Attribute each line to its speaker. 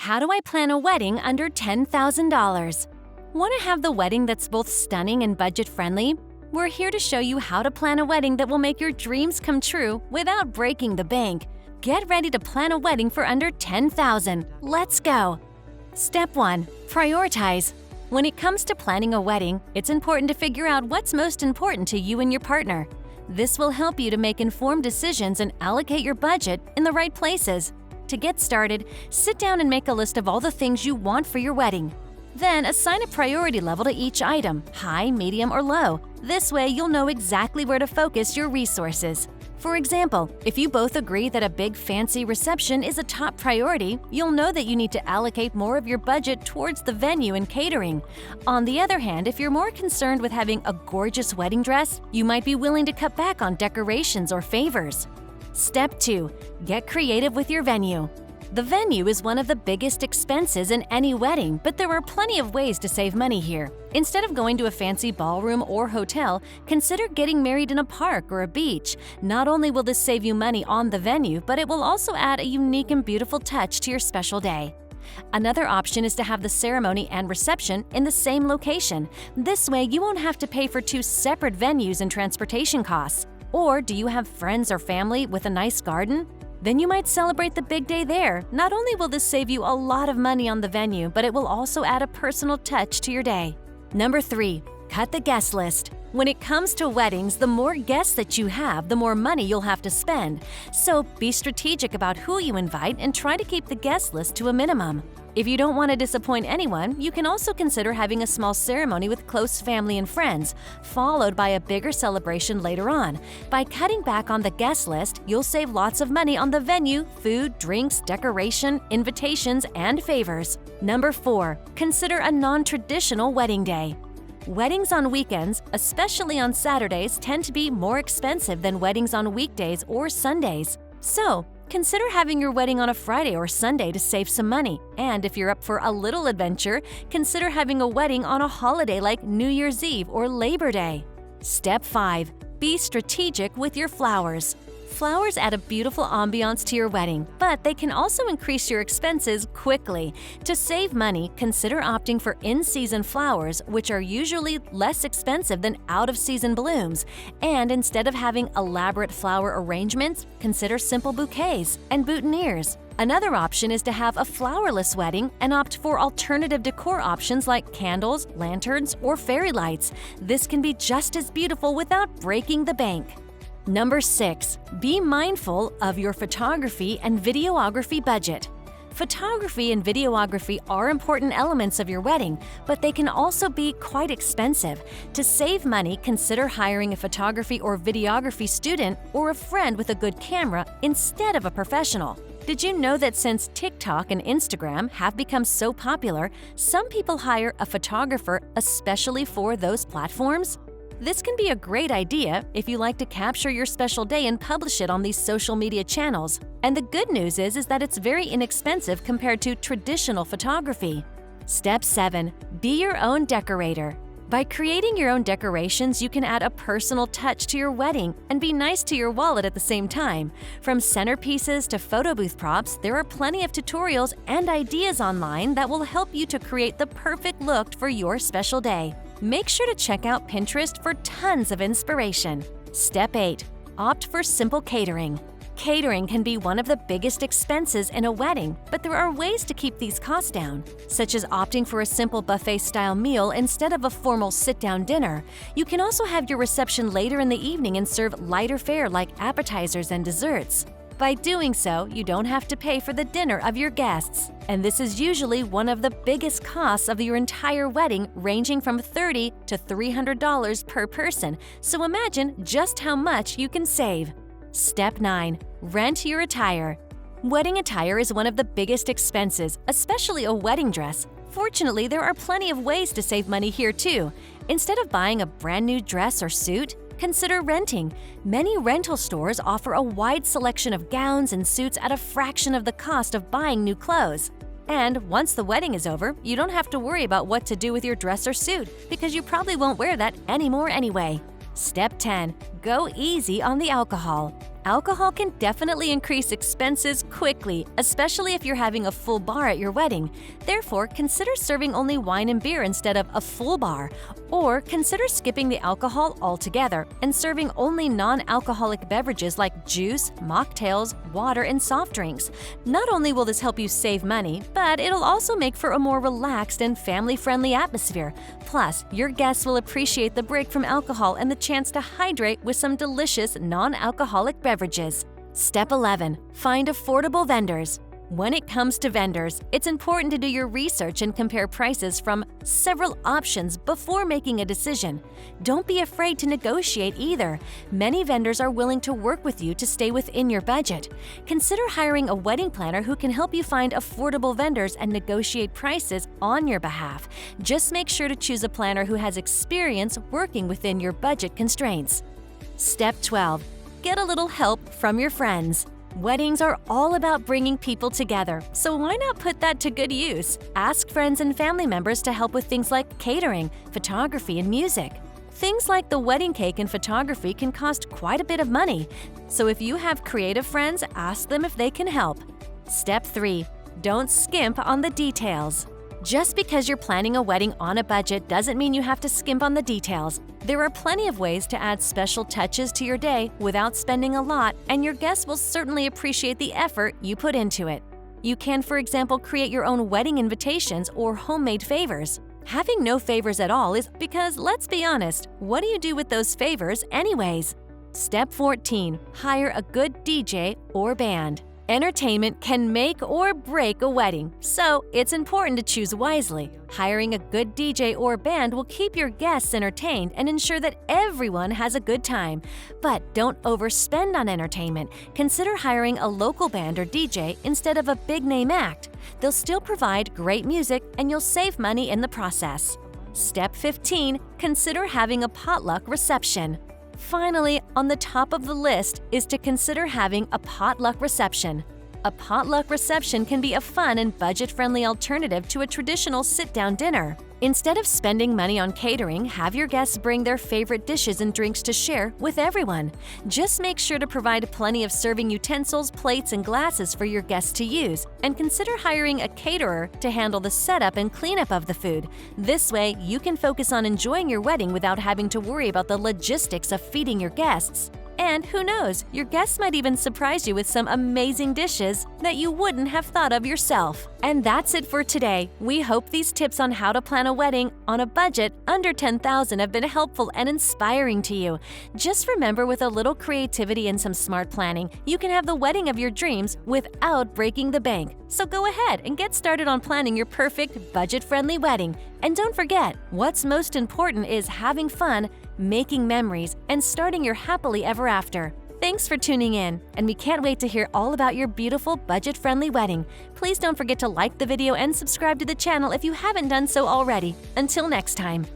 Speaker 1: How do I plan a wedding under $10,000? Want to have the wedding that's both stunning and budget-friendly? We're here to show you how to plan a wedding that will make your dreams come true without breaking the bank. Get ready to plan a wedding for under $10,000. Let's go! Step 1. Prioritize. When it comes to planning a wedding, it's important to figure out what's most important to you and your partner. This will help you to make informed decisions and allocate your budget in the right places. To get started, sit down and make a list of all the things you want for your wedding. Then assign a priority level to each item, high, medium, or low. This way, you'll know exactly where to focus your resources. For example, if you both agree that a big fancy reception is a top priority, you'll know that you need to allocate more of your budget towards the venue and catering. On the other hand, if you're more concerned with having a gorgeous wedding dress, you might be willing to cut back on decorations or favors. Step 2. Get creative with your venue. The venue is one of the biggest expenses in any wedding, but there are plenty of ways to save money here. Instead of going to a fancy ballroom or hotel, consider getting married in a park or a beach. Not only will this save you money on the venue, but it will also add a unique and beautiful touch to your special day. Another option is to have the ceremony and reception in the same location. This way, you won't have to pay for two separate venues and transportation costs. Or do you have friends or family with a nice garden? Then you might celebrate the big day there. Not only will this save you a lot of money on the venue, but it will also add a personal touch to your day. Number 3. Cut the guest list. When it comes to weddings, the more guests that you have, the more money you'll have to spend. So be strategic about who you invite and try to keep the guest list to a minimum. If you don't want to disappoint anyone, you can also consider having a small ceremony with close family and friends, followed by a bigger celebration later on. By cutting back on the guest list, you'll save lots of money on the venue, food, drinks, decoration, invitations, and favors. Number 4. Consider a non-traditional wedding day. Weddings on weekends, especially on Saturdays, tend to be more expensive than weddings on weekdays or Sundays. So, consider having your wedding on a Friday or Sunday to save some money. And if you're up for a little adventure, consider having a wedding on a holiday like New Year's Eve or Labor Day. Step 5. Be strategic with your flowers. Flowers add a beautiful ambiance to your wedding, but they can also increase your expenses quickly. To save money, consider opting for in-season flowers, which are usually less expensive than out-of-season blooms. And instead of having elaborate flower arrangements, consider simple bouquets and boutonnieres. Another option is to have a flowerless wedding and opt for alternative decor options like candles, lanterns, or fairy lights. This can be just as beautiful without breaking the bank. Number 6. Be mindful of your photography and videography budget. Photography and videography are important elements of your wedding, but they can also be quite expensive. To save money, consider hiring a photography or videography student or a friend with a good camera instead of a professional. Did you know that since TikTok and Instagram have become so popular, some people hire a photographer especially for those platforms? This can be a great idea if you like to capture your special day and publish it on these social media channels. And the good news is that it's very inexpensive compared to traditional photography. Step 7. Be your own decorator. By creating your own decorations, you can add a personal touch to your wedding and be nice to your wallet at the same time. From centerpieces to photo booth props, there are plenty of tutorials and ideas online that will help you to create the perfect look for your special day. Make sure to check out Pinterest for tons of inspiration. Step 8. Opt for simple catering. Catering can be one of the biggest expenses in a wedding, but there are ways to keep these costs down, such as opting for a simple buffet-style meal instead of a formal sit-down dinner. You can also have your reception later in the evening and serve lighter fare like appetizers and desserts. By doing so, you don't have to pay for the dinner of your guests. And this is usually one of the biggest costs of your entire wedding, ranging from $30 to $300 per person. So imagine just how much you can save. Step 9. Rent your attire. Wedding attire is one of the biggest expenses, especially a wedding dress. Fortunately, there are plenty of ways to save money here too. Instead of buying a brand new dress or suit, consider renting. Many rental stores offer a wide selection of gowns and suits at a fraction of the cost of buying new clothes. And once the wedding is over, you don't have to worry about what to do with your dress or suit, because you probably won't wear that anymore anyway. Step 10. Go easy on the alcohol. Alcohol can definitely increase expenses quickly, especially if you're having a full bar at your wedding. Therefore, consider serving only wine and beer instead of a full bar. Or consider skipping the alcohol altogether and serving only non-alcoholic beverages like juice, mocktails, water, and soft drinks. Not only will this help you save money, but it'll also make for a more relaxed and family-friendly atmosphere. Plus, your guests will appreciate the break from alcohol and the chance to hydrate with some delicious non-alcoholic beverages. Step 11. Find affordable vendors. When it comes to vendors, it's important to do your research and compare prices from several options before making a decision. Don't be afraid to negotiate either. Many vendors are willing to work with you to stay within your budget. Consider hiring a wedding planner who can help you find affordable vendors and negotiate prices on your behalf. Just make sure to choose a planner who has experience working within your budget constraints. Step 12. Get a little help from your friends. Weddings are all about bringing people together, so why not put that to good use? Ask friends and family members to help with things like catering, photography, and music. Things like the wedding cake and photography can cost quite a bit of money, so if you have creative friends, ask them if they can help. Step 3. Don't skimp on the details. Just because you're planning a wedding on a budget doesn't mean you have to skimp on the details. There are plenty of ways to add special touches to your day without spending a lot, and your guests will certainly appreciate the effort you put into it. You can, for example, create your own wedding invitations or homemade favors. Having no favors at all is because, let's be honest, what do you do with those favors anyways? Step 14. Hire a good DJ or band. Entertainment can make or break a wedding, so it's important to choose wisely. Hiring a good DJ or band will keep your guests entertained and ensure that everyone has a good time. But don't overspend on entertainment. Consider hiring a local band or DJ instead of a big-name act. They'll still provide great music and you'll save money in the process. Step 15. Consider having a potluck reception. Finally, on the top of the list is to consider having a potluck reception. A potluck reception can be a fun and budget-friendly alternative to a traditional sit-down dinner. Instead of spending money on catering, have your guests bring their favorite dishes and drinks to share with everyone. Just make sure to provide plenty of serving utensils, plates, and glasses for your guests to use, and consider hiring a caterer to handle the setup and cleanup of the food. This way, you can focus on enjoying your wedding without having to worry about the logistics of feeding your guests. And who knows, your guests might even surprise you with some amazing dishes that you wouldn't have thought of yourself. And that's it for today. We hope these tips on how to plan a wedding on a budget under $10,000 have been helpful and inspiring to you. Just remember, with a little creativity and some smart planning, you can have the wedding of your dreams without breaking the bank. So go ahead and get started on planning your perfect, budget-friendly wedding. And don't forget, what's most important is having fun, making memories, and starting your happily ever after. Thanks for tuning in, and we can't wait to hear all about your beautiful, budget-friendly wedding. Please don't forget to like the video and subscribe to the channel if you haven't done so already. Until next time.